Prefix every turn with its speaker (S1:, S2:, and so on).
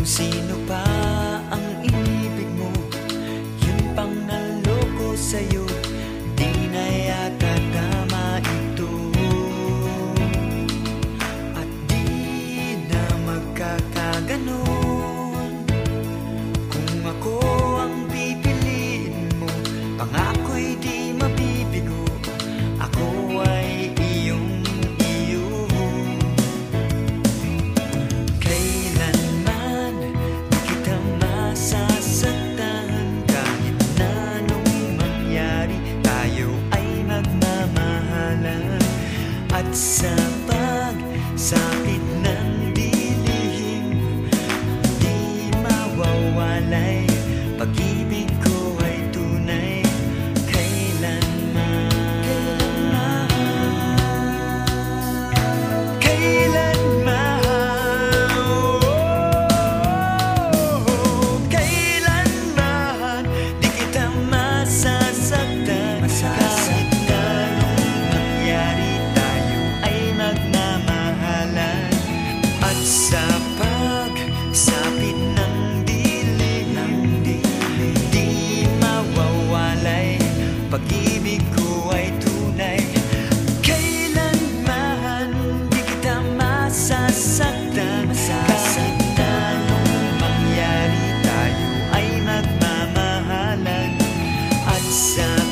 S1: sino pa ang inibig mo, yun pang naloko sa'yo. Di na yata tama ito, at di na magkakaganon. Kung ako ang pipiliin mo, pangako'y di mabibigo. Ako ay iyong iyo. Kailanman di kita masasaktan, kahit na anong mangyari, tayo ay magmamahalan. At sa pagsapit ng dilim, di mawawalay, pag-ibig ko ay tunay. Kailanman di kita masasaktan, kahit na anong mangyari, tayo ay magmamahalan. At sa pagsapit ng dilim, di mawawalay, pag-ibig ko ay tunay. Kailanman di kita masasaktan, kahit na anong mangyari, tayo ay magmamahalan. At sa